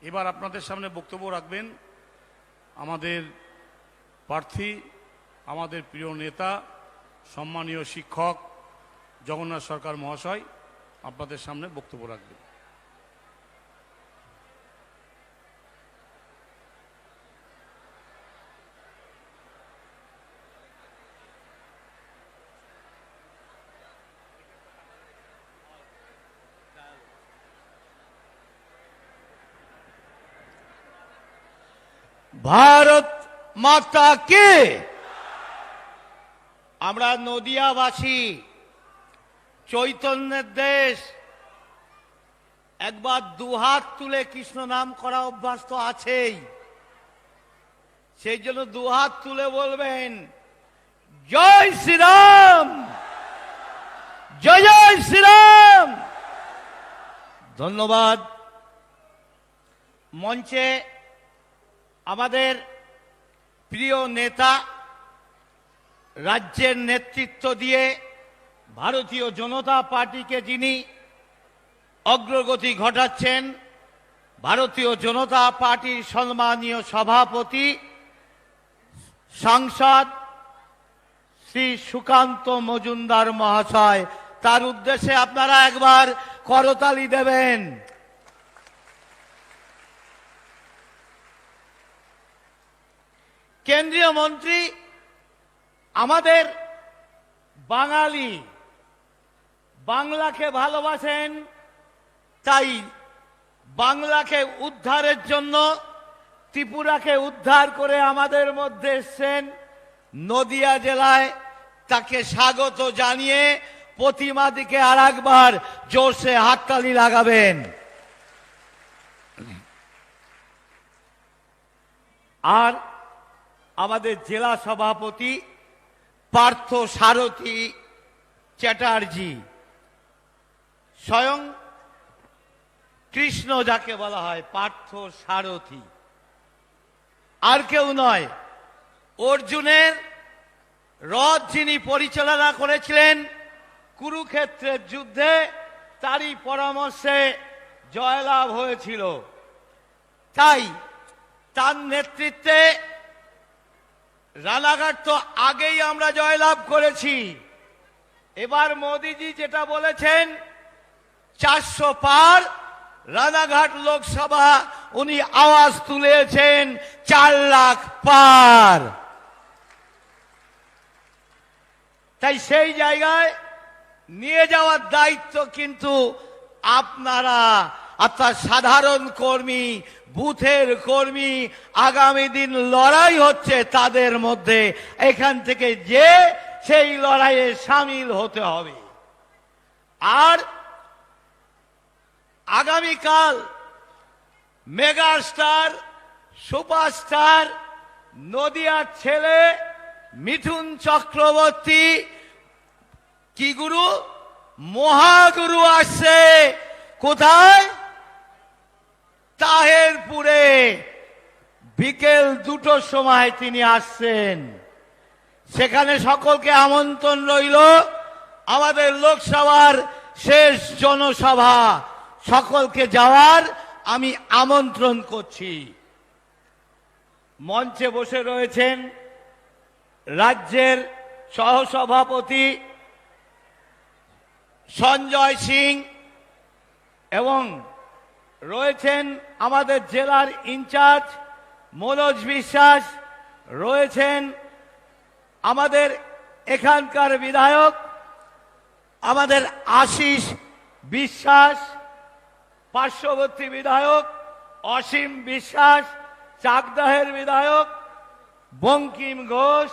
এবার আপনাদের সামনে বক্তব্য রাখবেন আমাদের প্রার্থী, আমাদের প্রিয় নেতা, সম্মানীয় শিক্ষক জগন্নাথ সরকার মহাশয় আপনাদের সামনে বক্তব্য রাখবেন। ভারত মাতা কে। আমরা নদিয়াবাসী, চৈতন্যের দেশ, একবার দুহাত তুলে কৃষ্ণ নাম করা অভ্যাস তো আছেই। সেই জন্য দুহাত তুলে বলবেন জয় শ্রীরাম, জয় জয় শ্রীরাম। ধন্যবাদ। মঞ্চে আমাদের প্রিয় নেতা, রাজ্যের নেতৃত্ব দিয়ে ভারতীয় জনতা পার্টিকে যিনি অগ্রগতি ঘটাচ্ছেন, ভারতীয় জনতা পার্টির সম্মানীয় সভাপতি সাংসদ শ্রী সুকান্ত মজুমদার মহাশয়, তার উদ্দেশ্যে আপনারা একবার করতালি দেবেন। কেন্দ্রীয় মন্ত্রী আমাদের বাঙালি, বাংলাকে ভালোবাসেন, তাই বাংলাকে উদ্ধারের জন্য ত্রিপুরাকে উদ্ধার করে আমাদের মধ্যে এসছেন। নদিয়া জেলায় তাকে স্বাগত জানিয়ে প্রতিমাদিকে আর একবার জোরসে হাততালি লাগাবেন। আর আমাদের জেলা সভাপতি পার্থ সারথী চ্যাটার্জি, স্বয়ং কৃষ্ণ যাকে বলা হয়, পার্থ সারথী, আর কেউ নয়, অর্জুনের রথ যিনি পরিচালনা করেছিলেন কুরুক্ষেত্রের যুদ্ধে, তারই পরামর্শে জয়লাভ হয়েছিল। তাই তার নেতৃত্বে রানাঘাট তো আগেই আমরা জয়লাভ করেছি। এবার মোদিজি যেটা বলেছেন 400 পার, রানাঘাট লোকসভা উনি আওয়াজ তুলেছেন 4 লাখ পার। তাই সেই জায়গায় নিয়ে যাওয়ার দায়িত্ব কিন্তু আপনারা, অর্থাৎ সাধারণ কর্মী, বুথের কর্মী, আগামী দিন লড়াই হচ্ছে তাদের মধ্যে, এখান থেকে যে সেই লড়াইয়ে সামিল হতে হবে। আর আগামীকাল মেগাস্টার, সুপারস্টার, নদিয়ার ছেলে মিঠুন চক্রবর্তী, কি গুরু, মহাগুরু আসছে। কোথায়? তাহেরপুরে বিকেল 2টোর সময় তিনি আসছেন। সেখানে সকলকে আমন্ত্রণ রইল। আমাদের লোকসভার শেষ জনসভা, সকলকে যাওয়ার আমি আমন্ত্রণ করছি। মঞ্চে বসে রয়েছেন রাজ্যের সহসভাপতি সঞ্জয় সিং এবং রয়েছেন আমাদের জেলার ইনচার্জ মনোজ বিশ্বাস, রয়েছেন আমাদের এখানকার বিধায়ক আমাদের আশিস বিশ্বাস, পার্শ্ববর্তী বিধায়ক অসীম বিশ্বাস, চাকদাহের বিধায়ক বঙ্কিম ঘোষ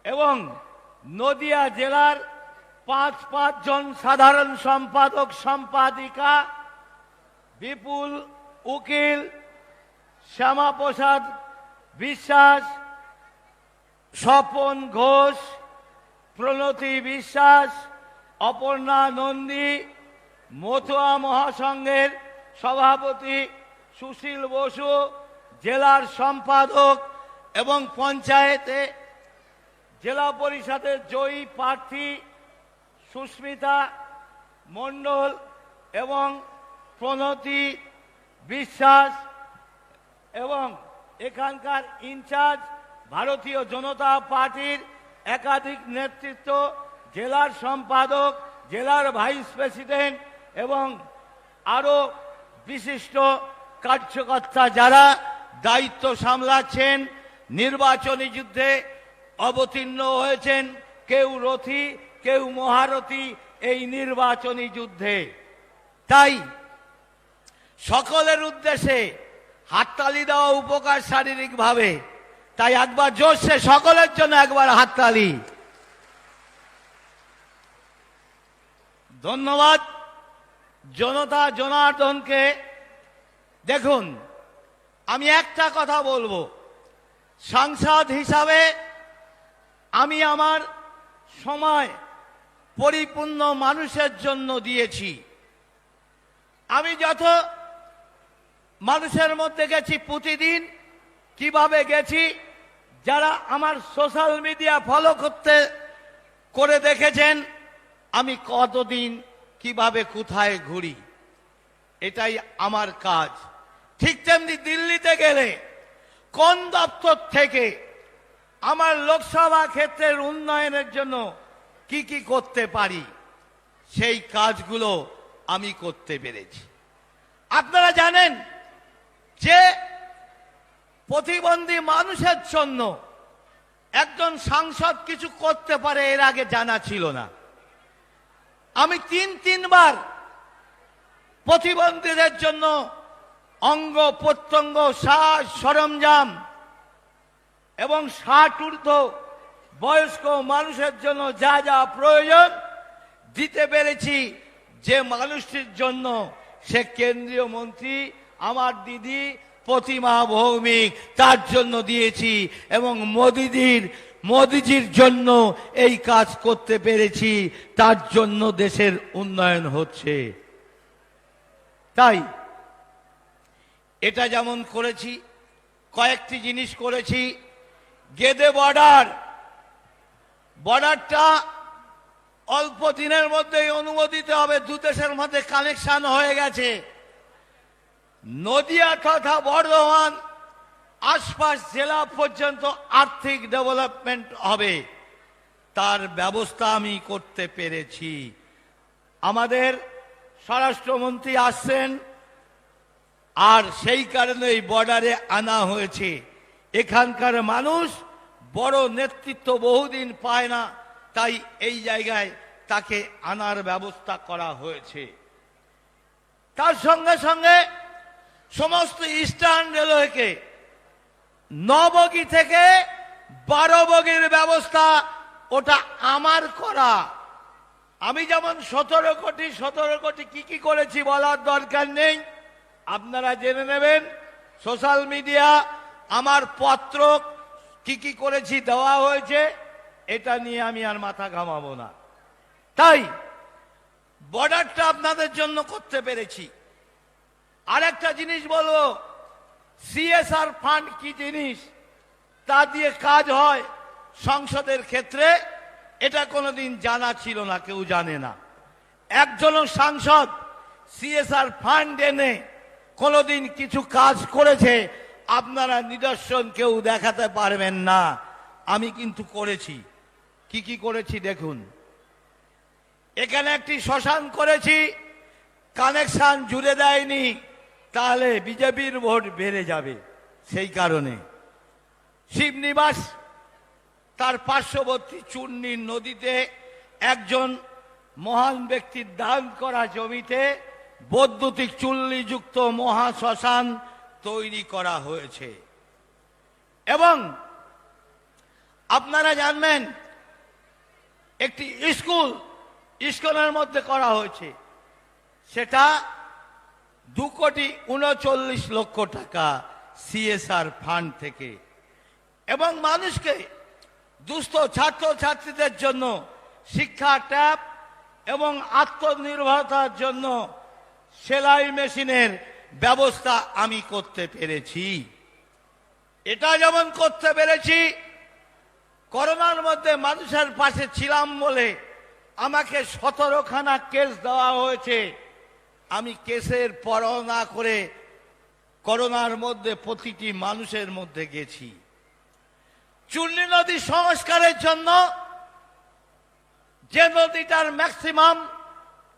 এবং নদিয়া জেলার 5 জন সাধারণ সম্পাদক সম্পাদিকা, বিপুল উকিল, শ্যামাপ্রসাদ বিশ্বাস, স্বপন ঘোষ, প্রণতি বিশ্বাস, অপর্ণা নন্দী, মতুয়া মহাসংঘের সভাপতি সুশীল বসু, জেলার সম্পাদক এবং পঞ্চায়েতে জেলা পরিষদের জয়ী প্রার্থী সুস্মিতা মণ্ডল এবং প্রণতি বিশ্বাস, এবং এখানকার ইনচার্জ ভারতীয় জনতা পার্টির একাধিক নেতৃত্ব, জেলার সম্পাদক, জেলার ভাইস প্রেসিডেন্ট এবং আরো বিশিষ্ট কার্যকর্তা যারা দায়িত্ব সামলাচ্ছেন, নির্বাচনী যুদ্ধে অবতীর্ণ হয়েছেন, কেউ রথী কেউ মহারথী এই নির্বাচনী যুদ্ধে। তাই সকলের উদ্দেশ্যে হাততালি দেওয়া উপকার শারীরিকভাবে, তাই একবার জোরসে সকলের জন্য একবার হাততালি। ধন্যবাদ জনতা জনার্দনকে। দেখুন, আমি একটা কথা বলবো, সাংসদ হিসাবে আমি আমার সময় পরিপূর্ণ মানুষের জন্য দিয়েছি। আমি যত মানুষের মধ্যে গেছি প্রতিদিন, কিভাবে গেছি, যারা আমার সোশ্যাল মিডিয়া ফলো করে দেখেছেন আমি কতদিন কিভাবে কোথায় ঘুরি, এটাই আমার কাজ। ঠিক তেমনি দিল্লিতে গেলে কোন দপ্তর থেকে আমার লোকসভা ক্ষেত্রের উন্নয়নের জন্য কি কি করতে পারি, সেই কাজগুলো আমি করতে পেরেছি। আপনারা জানেন যে প্রতিবন্ধী মানুষের জন্য একজন সাংসদ কিছু করতে পারে, এর আগে জানা ছিল না। আমি তিনবার প্রতিবন্ধীদের জন্য অঙ্গ প্রত্যঙ্গ, সাজ সরঞ্জাম এবং 60 ঊর্ধ্ব বয়স্ক মানুষের জন্য যা যা প্রয়োজন দিতে পেরেছি। যে মানুষটির জন্য সে কেন্দ্রীয় মন্ত্রী, আমার দিদি প্রতিমা ভৌমিক, তার জন্য দিয়েছি এবং মোদিজির জন্য এই কাজ করতে পেরেছি, তার জন্য দেশের উন্নয়ন হচ্ছে। তাই এটা যেমন করেছি, কয়েকটি জিনিস করেছি। গেদে বর্ডারটা অল্প দিনের মধ্যেই অনুমোদিত হবে, দু দেশের মধ্যে কানেকশন হয়ে গেছে। নদিয়া তথা বর্ধমান আশপাশ জেলা পর্যন্ত আর্থিক ডেভেলপমেন্ট হবে, তার ব্যবস্থা আমি করতে পেরেছি। আমাদের স্বরাষ্ট্রমন্ত্রী আসছেন, আর সেই কারণে এই বর্ডারে আনা হয়েছে। এখানকার মানুষ বড় নেতৃত্ব বহুদিন পায় না, তাই এই জায়গায় তাকে আনার ব্যবস্থা করা হয়েছে। তার সঙ্গে সঙ্গে সমস্ত ইস্টার্ন রেলওয়েকে 9 বগি থেকে 12 বগির ব্যবস্থা ওটা আমার করা। আমি যেমন 17 কোটি কি কি করেছি বলার দরকার নেই, আপনারা জেনে নেবেন। সোশ্যাল মিডিয়া আমার পত্র কি কি করেছি দেওয়া হয়েছে, এটা নিয়ে আমি আর মাথা ঘামাবো না। তাই বর্ডারটা আপনাদের জন্য করতে পেরেছি। আর একটা জিনিস বলবো, সিএসআর ফান্ড কি জিনিস, তা দিয়ে কাজ হয় সংসদের ক্ষেত্রে, এটা কোনোদিন জানা ছিল না, কেউ জানে না। একজনও সাংসদ সিএসআর ফান্ড এনে কোনোদিন কিছু কাজ করেছে আপনারা নিদর্শন কেউ দেখাতে পারবেন না। আমি কিন্তু করেছি। কি কি করেছি দেখুন। এখানে একটি শ্মশান করেছি, কানেকশন জুড়ে দেয়নি, তাহলে বিজেপির ভোট বেড়ে যাবে, সেই কারণে। শিবনিবাস তার পার্শ্ববর্তী চূর্ণীর নদীতে একজন মহান ব্যক্তির দান করা জমিতে বৈদ্যুতিক চুল্লিযুক্ত মহা শ্মশান তৈরি করা হয়েছে। এবং আপনারা জানবেন একটি স্কুল ইস্কনের মধ্যে করা হয়েছে, সেটা 2,39,00,000 টাকা সিএসআর ফান্ড থেকে। এবং মানুষকে, দুস্থ ছাত্রছাত্রীদের জন্য শিক্ষা ট্যাব এবং আত্মনির্ভরতার জন্য সেলাই মেশিনের ব্যবস্থা আমি করতে পেরেছি। এটা যেমন করতে পেরেছি, করোনার মধ্যে মানুষের পাশে ছিলাম বলে আমাকে 17খানা কেস দেওয়া হয়েছে। আমি কেসের পরোয়া না করে করোনার মধ্যে প্রতিটি মানুষের মধ্যে গেছি। চূর্ণী নদী সংস্কারের জন্য যে নদীটার ম্যাক্সিমাম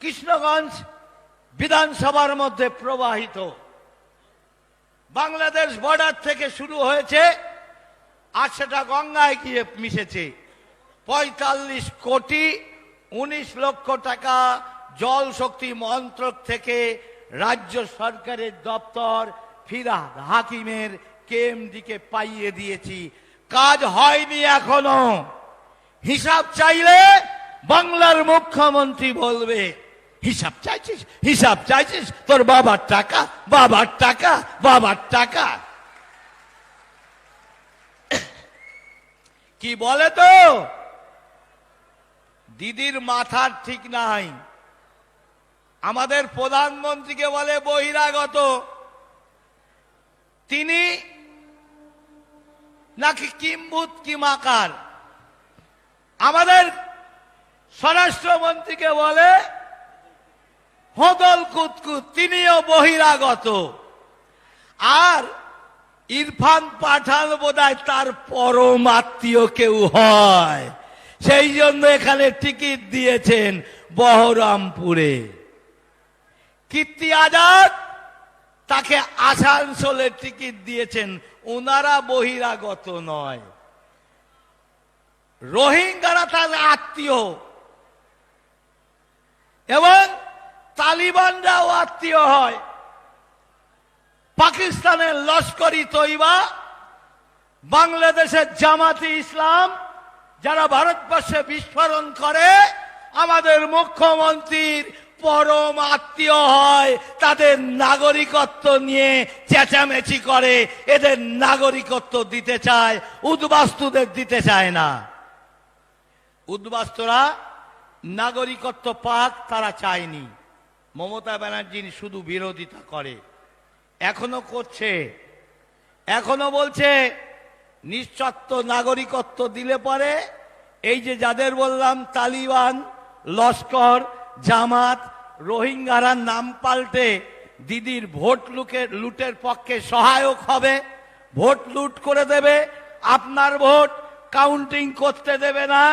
কৃষ্ণগঞ্জ বিধানসভার মধ্যে প্রবাহিত, বাংলাদেশ বর্ডার থেকে শুরু হয়েছে আর সেটা গঙ্গায় গিয়ে মিশেছে। ৪৫ কোটি ১৯ লক্ষ টাকা জল শক্তি মন্ত্রক থেকে রাজ্য সরকারের দপ্তর ফিরহাদ হাকিমের কেএমডিকে পাইয়ে দিয়েছি। কাজ হয়নি এখনো। হিসাব চাইলে বাংলার মুখ্যমন্ত্রী বলবে, হিসাব চাইছিস, হিসাব চাইছিস, তোর বাবার টাকা, বাবার টাকা, বাবার টাকা। কি বলে তো, দিদির মাথার ঠিক নাই। আমাদের প্রধানমন্ত্রীকে বলে বহিরাগত, তিনি নাকি কিম্ভূত কিমাকার। আমাদের স্বরাষ্ট্রমন্ত্রীকে বলে হোদল কুতকুত, তিনিও বহিরাগত। আর ইরফান পাঠান বোধহয় তার পরম আত্মীয় কেউ হয়, সেই জন্য এখানে টিকিট দিয়েছেন বহরমপুরে। কীর্তি আজাদ তাকে আসানসোলে টিকিট দিয়েছেন, ওনারা বহিরাগত নয়। রোহিঙ্গারা তার আত্মীয় এবং তালিবানরাও আত্মীয় হয়। পাকিস্তানের লস্করি তৈবা, বাংলাদেশের জামাতি ইসলাম, যারা ভারতবর্ষে বিস্ফোরণ করে আমাদের মুখ্যমন্ত্রীর পরম আত্মীয় হয়। তাদের নাগরিকত্ব নিয়ে চেঁচামেচি করে, এদের নাগরিকত্ব দিতে চায়, উদ্বাস্তুদের দিতে চায় না। উদ্বাস্তুরা নাগরিকত্ব পাক, তারা চায়নি। মমতা ব্যানার্জি শুধু বিরোধিতা করে, এখনো করছে। এখনো বলছে নিঃশর্ত নাগরিকত্ব দিলে পরে এই যে যাদের বললাম তালিবান, লস্কর, জামাত, রোহিঙ্গারা নাম পাল্টে দিদির ভোট লুটের পক্ষে সহায়ক হবে, ভোট লুট করে দেবে, আপনার ভোট কাউন্টিং করতে দেবে না,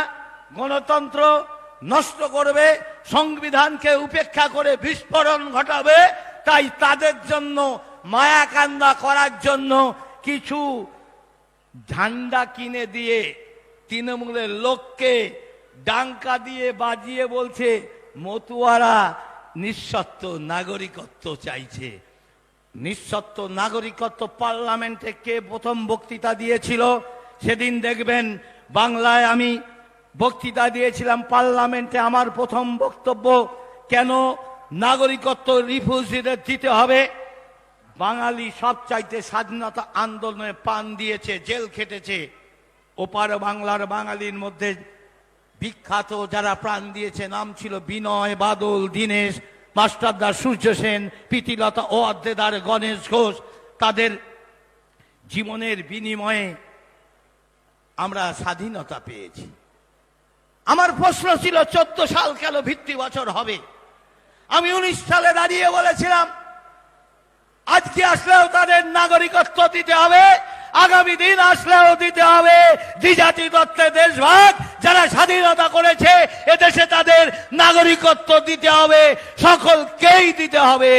গণতন্ত্র নষ্ট করবে, সংবিধানকে উপেক্ষা করে বিস্ফোরণ ঘটাবে। তাই তাদের জন্য মায়াকান্দা করার জন্য কিছু ঝান্ডা কিনে দিয়ে তৃণমূলের লোককে ডাঙ্কা দিয়ে বাজিয়ে বলছে মতুয়ারা নিঃশর্ত নাগরিকত্ব চাইছে। নিঃশর্ত নাগরিকত্ব পার্লামেন্টে কে প্রথম বক্তৃতা দিয়েছিল সেদিন দেখবেন। বাংলায় আমি বক্তৃতা দিয়েছিলাম পার্লামেন্টে। আমার প্রথম বক্তব্য, কেন নাগরিকত্ব রিফিউজিদের দিতে হবে। বাঙালি সবচাইতে স্বাধীনতা আন্দোলনে প্রাণ দিয়েছে, জেল খেটেছে। ওপার বাংলার বাঙালির মধ্যে বিখ্যাত যারা প্রাণ দিয়েছে নাম ছিল বিনয়, বাদল, দীনেশ, মাস্টারদার সূর্য সেন, প্রীতিলতা ও অদ্দেদার গণেশ ঘোষ। তাদের জীবনের বিনিময়ে আমরা স্বাধীনতা পেয়েছি। আমার প্রশ্ন ছিল 14 সাল কেন ভিত্তি বছর হবে। আমি 19 সালে দাঁড়িয়ে বলেছিলাম আজকে আসলেও তাদের নাগরিকত্ব দিতে হবে, আগামী দিন আসলেও দিতে হবে। দ্বিজাতি তত্ত্বে দেশভাগ, যারা স্বাধীনতা করেছে এদেশে তাদের নাগরিকত্ব দিতে হবে, সকলকেই দিতে হবে,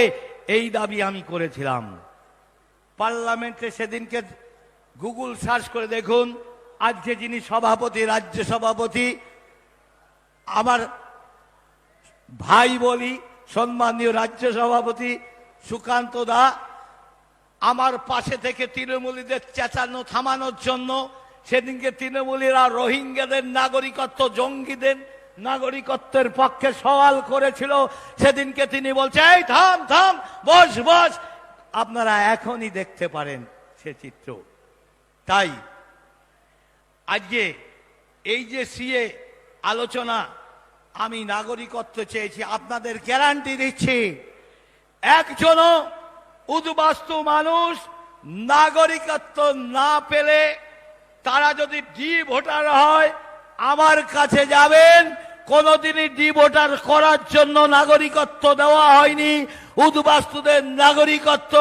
এই দাবি আমি করেছিলাম। পার্লামেন্টে সেদিনকে গুগল সার্চ করে দেখুন, আজকে যিনি সভাপতি, রাজ্য সভাপতি, আমার ভাই বলি, সম্মানীয় রাজ্য সভাপতি সুকান্ত দা, আমার পাশে থেকে তৃণমূলীদের চেঁচানো থামানোর জন্য সেদিনকে তৃণমূলীরা রোহিঙ্গাদের নাগরিকত্ব, জঙ্গিদের নাগরিকত্বের পক্ষে সওয়াল করেছিল। সেদিনকে তিনি বলছে এই থাম থাম, বস বস। আপনারা এখনই দেখতে পারেন সে চিত্র। তাই আজকে এই যে সিএ আলোচনা, আমি নাগরিকত্ব চেয়েছি, আপনাদের গ্যারান্টি দিচ্ছি একজনও উদ্বাস্তু মানুষ নাগরিকত্ব না পেলে, তারা যদি ডি ভোটার হয় আমার কাছে যাবেন। কোনদিনই ডি ভোটার করার জন্য নাগরিকত্ব দেওয়া হয়নি। উদ্বাস্তুদের নাগরিকত্ব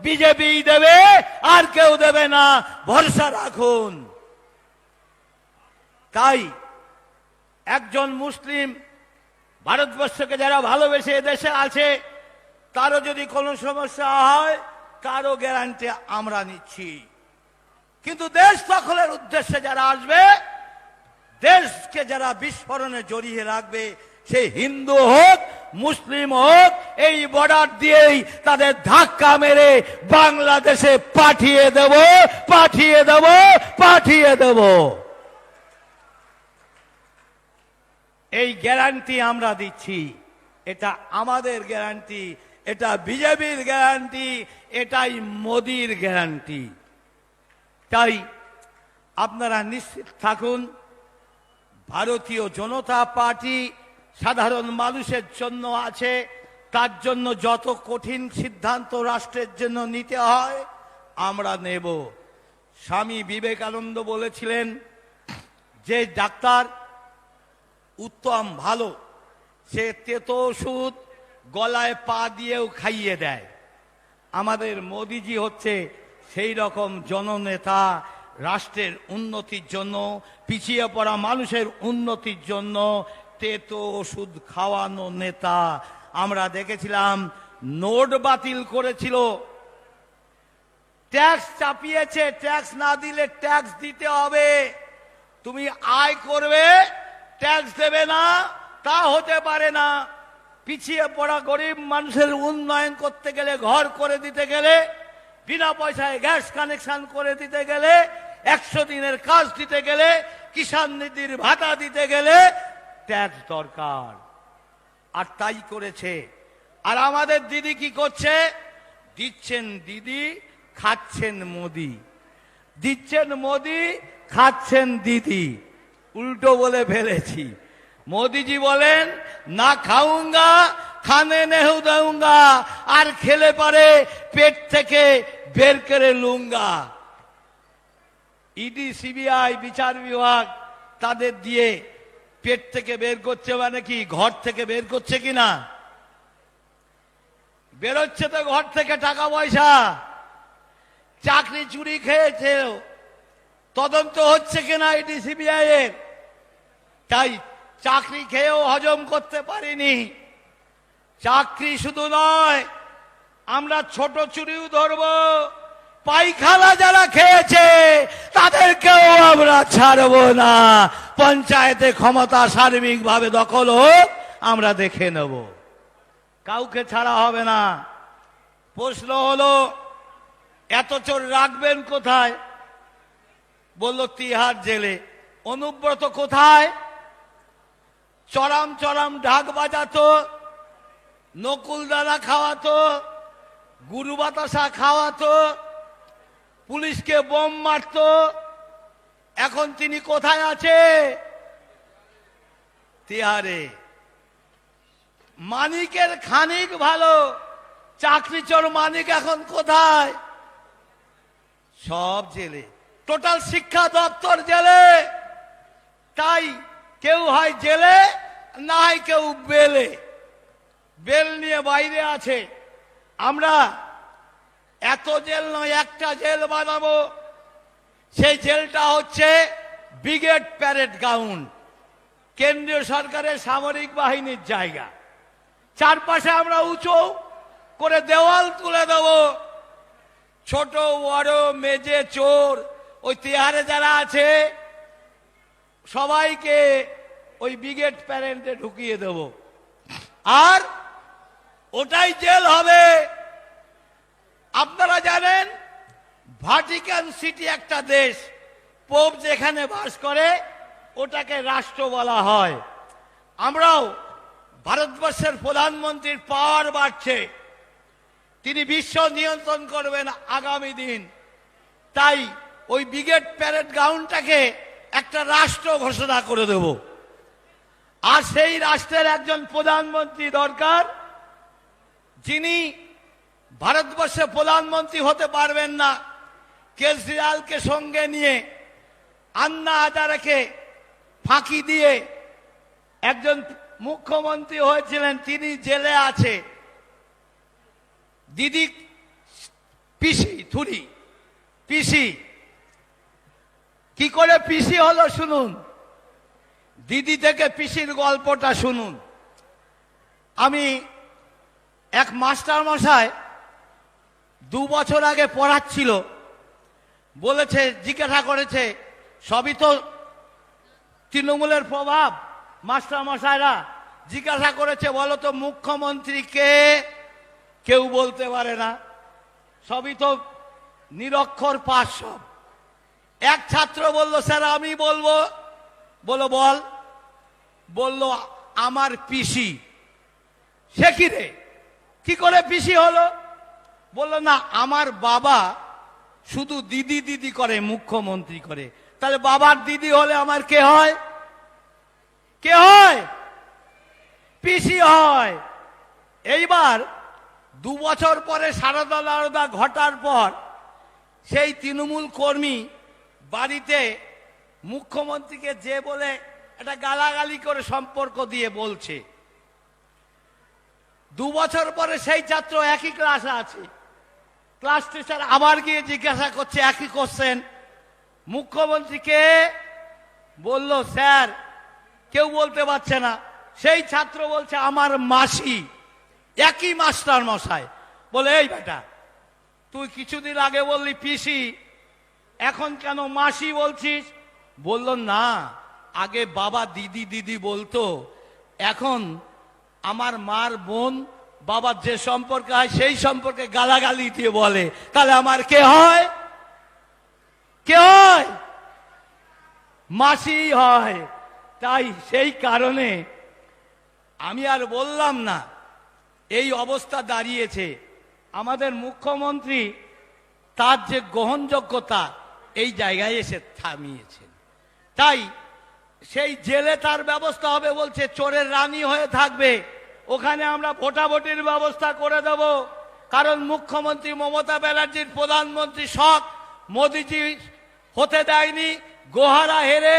বিজেপি দেবে, আর কেউ দেবে না, ভরসা রাখুন। তাই একজন মুসলিম ভারতবর্ষকে যারা ভালোবেসে দেশে আছে, তারও যদি কোনো সমস্যা হয় তারও গ্যারান্টি আমরা নিচ্ছি। কিন্তু দেশ দখলের উদ্দেশ্যে যারা আসবে, দেশকে যারা বিস্ফোরণে জড়িয়ে রাখবে, সে হিন্দু হোক মুসলিম হোক, এই বর্ডার দিয়েই তাদের ধাক্কা মেরে বাংলাদেশে পাঠিয়ে দেব, পাঠিয়ে দেব, পাঠিয়ে দেব। এই গ্যারান্টি আমরা দিচ্ছি। এটা আমাদের গ্যারান্টি, এটা বিজেপির গ্যারান্টি, এটাই মোদির গ্যারান্টি। তাই আপনারা নিশ্চিত থাকুন, ভারতীয় জনতা পার্টি সাধারণ মানুষের জন্য আছে। তার জন্য যত কঠিন সিদ্ধান্ত রাষ্ট্রের জন্য নিতে হয় আমরা নেব। স্বামী বিবেকানন্দ বলেছিলেন যে ডাক্তার উত্তম ভালো, সে তেতো ওষুধ গলায় পা দিয়েও খাইয়ে দেয়। আমাদের মোদিজি হচ্ছে সেই রকম জননেতা, রাষ্ট্রের উন্নতির জন্য, পিছিয়ে পড়া মানুষের উন্নতির জন্য তেতো ওষুধ খাওয়ানো নেতা। আমরা দেখেছিলাম নোট বাতিল করেছিল, ট্যাক্স চাপিয়েছে, ট্যাক্স না দিলে ট্যাক্স দিতে হবে। তুমি আয় করবে, ট্যাক্স দেবে না, তা হতে পারে না। পিছিয়ে পড়া গরিব মানুষের উন্নয়ন করতে গেলে, ঘর করে দিতে গেলে, বিনা পয়সায় গ্যাস কানেকশন করে দিতে গেলে, 100 দিনের কাজ দিতে গেলে, কিষাণ নিধির ভাতা দিতে গেলে ট্যাক্স দরকার। আর তাই করেছে। আর আমাদের দিদি কি করছে? দিচ্ছেন দিদি, খাচ্ছেন মোদি। দিচ্ছেন মোদি, খাচ্ছেন দিদি। উল্টো বলে ফেলেছি। মোদিজি বলেন না খাউঙ্গা, খানে নেহু দেউঙ্গা, আর খেলে পারে পেট থেকে বের করে লুঙ্গা। ইডি সিবিআই বিচার বিভাগ তাদের দিয়ে পেট থেকে বের করছে, মানে কি ঘর থেকে বের করছে কিনা? বেরোচ্ছে তো ঘর থেকে টাকা পয়সা। চাকরি চুরি খেয়েছে, তদন্ত হচ্ছে কিনা ইডি সিবিআই এর। তাই চাকরি খেয়েও হজম করতে পারিনি। চাকরি শুধু নয়, আমরা ছোট চুরিও ধরব। পায়খানা যারা খেয়েছে তাদেরকেও আমরা ছাড়ব না। পঞ্চায়েতে ক্ষমতা সার্বিকভাবে দখল হোক, আমরা দেখে নেব, কাউকে ছাড়া হবে না। প্রশ্ন হলো এত চোর রাখবেন কোথায়? বলল তিহার জেলে। অনুব্রত কোথায়? চরম চরম ঢাক বাজাতো, নকুল দানা খাওয়াতো, গুরু বাতাসা খাওয়াতো, পুলিশকে বোম মারতো। এখন তিনি কোথায় আছে? তিহারে। মানিকের খানিক ভালো, চাকরি চোর মানিক এখন কোথায়? সব জেলে। টোটাল শিক্ষা দপ্তর জেলে। তাই কেউ হয় জেলে, না হয় কেউ বেলে। বেল নিয়ে বাইরে আছে। আমরা এত জেল নয়, একটা জেল বানাবো। সেই জেলটা হচ্ছে ব্রিগেড প্যারেড গ্রাউন্ড, কেন্দ্রীয় সরকারের সামরিক বাহিনীর জায়গা। চারপাশে আমরা উঁচু করে দেওয়াল তুলে দেব। ছোট বড় মেজে চোর ওই তিহারে যারা আছে সবাইকে ওই ব্রিগেড প্যারেডে ঢুকিয়ে দেব। আর ওটাই জেল হবে। আপনারা জানেন ভ্যাটিকান সিটি একটা দেশ, পোপ যেখানে বাস করে ওটাকে রাষ্ট্র বলা হয়। আমরাও ভারতবর্ষের প্রধানমন্ত্রীর পাওয়ার বাড়ছে, তিনি বিশ্ব নিয়ন্ত্রণ করবেন আগামী দিন। তাই ওই ব্রিগেড প্যারেড গ্রাউন্ডটাকে একটা রাষ্ট্র ঘোষণা করে দেব। আর সেই রাষ্ট্রের একজন প্রধানমন্ত্রী দরকার, যিনি ভারতবর্ষে প্রধানমন্ত্রী হতে পারবেন না। কেজরিওয়ালকে সঙ্গে নিয়ে আন্না হাজারেকে ফাঁকি দিয়ে একজন মুখ্যমন্ত্রী হয়েছিলেন, তিনি জেলে আছে। দিদি পিসি থুরি পিসি কি করে পিসি হলো শুনুন, দিদি থেকে পিসির গল্পটা শুনুন। আমি এক মাস্টার মশাই 2 বছর আগে পড়াচ্ছিল, বলেছে, জিজ্ঞাসা করেছে, সবই তো তৃণমূলের প্রভাব। মাস্টার মশাইরা জিজ্ঞাসা করেছে, বলো তো মুখ্যমন্ত্রী কে? কেউ বলতে পারে না, সবই তো নিরক্ষর পাস সব। এক ছাত্র বলল, স্যার আমি বলবো। বলো বল। বলল, আমার পিসি। সে কি রে, কি করে পিসি হলো? বলল, না আমার বাবা শুধু দিদি দিদি করে, মুখ্যমন্ত্রী করে। তাহলে বাবার দিদি হলে আমার কে হয়? কে হয়? পিসি হয়। এইবার 2 বছর পরে সারদা লারদা ঘটার পর সেই তৃণমূল কর্মী বাড়িতে মুখ্যমন্ত্রীকে যে বলে একটা গালাগালি করে সম্পর্ক দিয়ে বলছে। 2 বছর পরে সেই ছাত্র একই ক্লাসে আছে, ক্লাস টিচার আবার গিয়ে জিজ্ঞাসা করছে একই কোশ্চেন, মুখ্যমন্ত্রীকে? বলল, স্যার কেউ বলতে পারছে না। সেই ছাত্র বলছে, আমার মাসি। একই মাস্টার মশাই বলে, এই বেটা তুই কিছুদিন আগে বললি পিসি, এখন কেন মাসি বলছিস? বলল, না আগে বাবা দিদি দিদি বলতো, এখন আমার মার বোন বাবার যে সম্পর্কে হয় সেই সম্পর্কে গালাগালি দিয়ে বলে। তাহলে আমার কে হয়? কে হয়? মাসি হয়। তাই সেই কারণে আমি আর বললাম না, এই অবস্থা দাঁড়িয়েছে। আমাদের মুখ্যমন্ত্রী তার যে গ্রহণযোগ্যতা এই জায়গায় এসে থামিয়েছেন। তাই সেই জেলে তার ব্যবস্থা হবে, বলছে চোরের রানী হয়ে থাকবে, ওখানে আমরা ভোটাভুটির ব্যবস্থা করে দেব। কারণ মুখ্যমন্ত্রী মমতা ব্যানার্জির প্রধানমন্ত্রী শখ মোদিজি হতে দেয়নি। গোহারা হেরে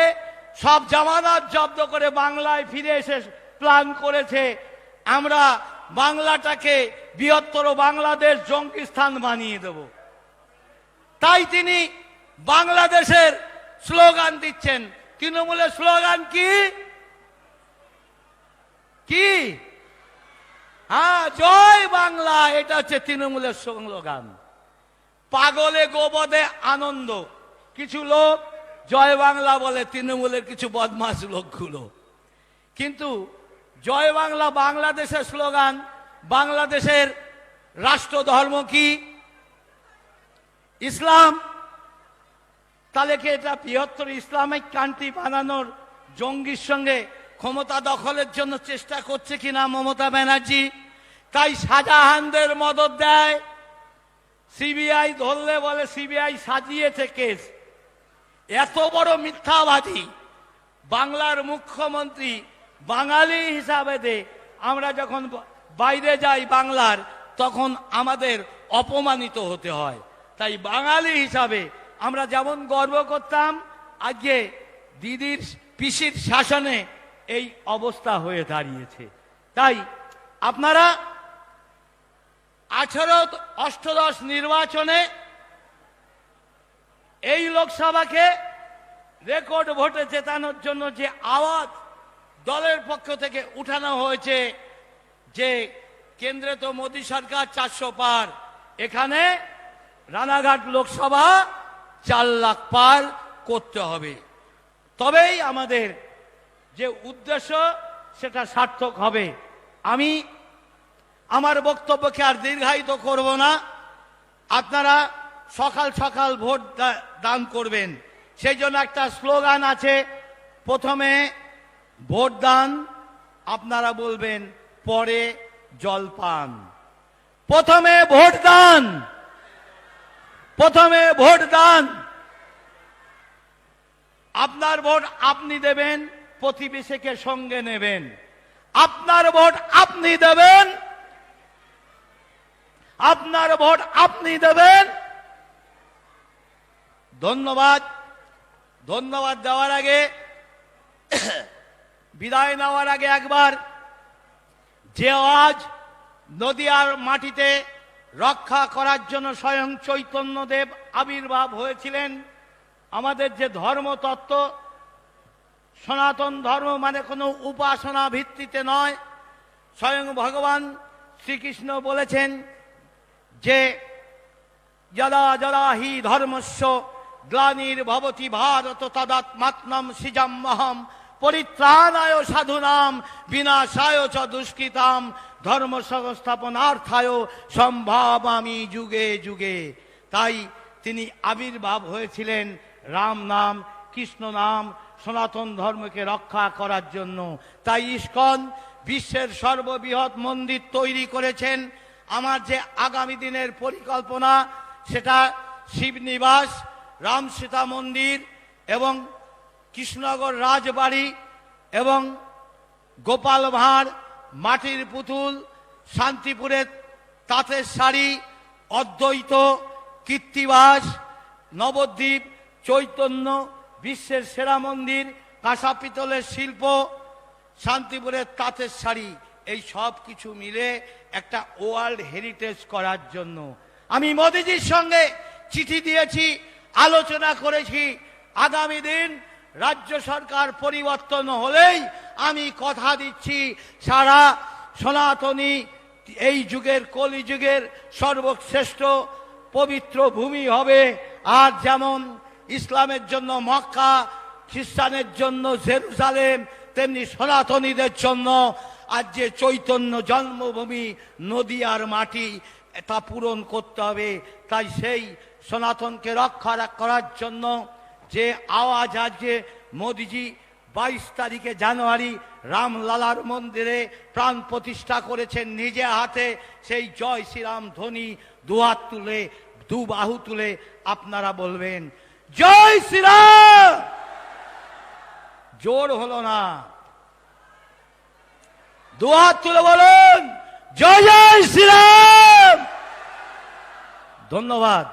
সব জামানত জব্দ করে বাংলায় ফিরে এসে প্ল্যান করেছে আমরা বাংলাটাকে বৃহত্তর বাংলাদেশ জঙ্গিস্তান বানিয়ে দেব। তাই তিনি বাংলাদেশের স্লোগান দিচ্ছেন। তৃণমূলের স্লোগান কি? কি? হ্যাঁ, জয় বাংলা। এটা হচ্ছে তৃণমূলের স্লোগান। পাগলে গোবদে আনন্দ। কিছু লোক জয় বাংলা বলে, তৃণমূলের কিছু বদমাশ লোকগুলো। কিন্তু জয় বাংলা বাংলাদেশের স্লোগান। বাংলাদেশের রাষ্ট্র ধর্ম কি? ইসলাম। তাহলে কি এটা বৃহত্তর ইসলামিক কান্ট্রি বানানোর জঙ্গির সঙ্গে ক্ষমতা দখলের জন্য চেষ্টা করছে কিনা মমতা ব্যানার্জি? তাই শাহজাহানদের মদত দেয়। সিবিআই ধরলে বলে সিবিআই সাজিয়েছে কেস। এত বড় মিথ্যাবাদী বাংলার মুখ্যমন্ত্রী বাঙালি হিসাবে আমরা যখন বাইরে যাই বাংলার, তখন আমাদের অপমানিত হতে হয়। তাই বাঙালি হিসাবে আমরা যেমন গর্ব করতাম, আজকে দিদির পিসির শাসনে এই অবস্থা হয়ে দাঁড়িয়েছে। তাই আপনারা 18-18 নির্বাচনে এই লোকসভাকে রেকর্ড ভোটে জেতানোর জন্য যে আওয়াজ দলের পক্ষ থেকে উঠানো হয়েছে, যে কেন্দ্রে তো মোদী সরকার 400 পার, এখানে রানাঘাট লোকসভা 4 লাখ পার করতে হবে, তবেই আমাদের যে উদ্দেশ্য সেটা সার্থক হবে। আমি আমার বক্তব্যকে আর দীর্ঘায়িত করব না। আপনারা সকাল সকাল ভোট দান করবেন। সেই জন্য একটা স্লোগান আছে, প্রথমে ভোট দান, আপনারা বলবেন পরে জলপান। প্রথমে ভোট দান, প্রথমে ভোট দান। আপনার ভোট আপনি দেবেন, প্রতিবেশীকে সঙ্গে নেবেন। আপনার ভোট আপনি দেবেন, আপনার ভোট আপনি দেবেন। ধন্যবাদ। ধন্যবাদ দেওয়ার আগে, বিদায় নেওয়ার আগে একবার যে আজ নদিয়ার মাটিতে রক্ষা করার জন্য স্বয়ং চৈতন্যদেব আবির্ভাব হয়েছিলেন। আমাদের যে ধর্মতত্ত্ব, সনাতন ধর্ম মানে কোনো উপাসনা ভিত্তিতে নয়। স্বয়ং ভগবান শ্রীকৃষ্ণ বলেছেন যে যদা যদা হি ধর্মস্য গ্লানির্ভবতি ভারত তদাত্মাত্মম সৃজাম্যহম পরিত্রাণায় সাধুনাম বিনাশায় চ দুষ্কৃতাম ধর্ম সংস্থাপনার্থায় সম্ভাবামি যুগে যুগে। তাই তিনি আবির্ভাব হয়েছিলেন রাম নাম, কৃষ্ণ নাম, সনাতন ধর্মকে রক্ষা করার জন্য। তাই ইস্কন বিশ্বের সর্ববৃহৎ মন্দির তৈরি করেছেন। আমার যে আগামী দিনের পরিকল্পনা, সেটা শিবনিবাস, রাম সীতা মন্দির এবং কৃষ্ণনগর রাজবাড়ি এবং গোপাল ভাঁড়, মাটির পুতুল, শান্তিপুরের তাঁতের শাড়ি, অদ্বৈত, কীর্তিবাস, নবদ্বীপ, চৈতন্য, বিশ্বের সেরা মন্দির, কাঁসা পিতলের শিল্প, শান্তিপুরের তাঁতের শাড়ি, এই সব কিছু মিলে একটা ওয়ার্ল্ড হেরিটেজ করার জন্য আমি মোদিজির সঙ্গে চিঠি দিয়েছি, আলোচনা করেছি। আগামী দিন রাজ্য সরকার পরিবর্তন হলেই আমি কথা দিচ্ছি সারা সনাতনী এই যুগের কলিযুগের সর্বশ্রেষ্ঠ পবিত্র ভূমি হবে। আর যেমন ইসলামের জন্য মক্কা, খ্রিস্টানের জন্য জেরুজালেম, তেমনি সনাতনীদের জন্য আজ যে চৈতন্য জন্মভূমি নদিয়ার মাটি, তা পূরণ করতে হবে। তাই সেই সনাতনকে রক্ষা করার জন্য যে আওয়াজ আজকে মোদিজি 22 তারিখে জানুয়ারি রামলালার মন্দিরে প্রাণ প্রতিষ্ঠা করেছেন নিজে হাতে, সেই জয় শ্রীরাম ধ্বনি দুহাত তুলে, দু বাহু তুলে আপনারা বলবেন জয় শ্রীরাম। জোর হলো না, দুহাত তুলে বলুন জয় জয় শ্রীরাম। ধন্যবাদ।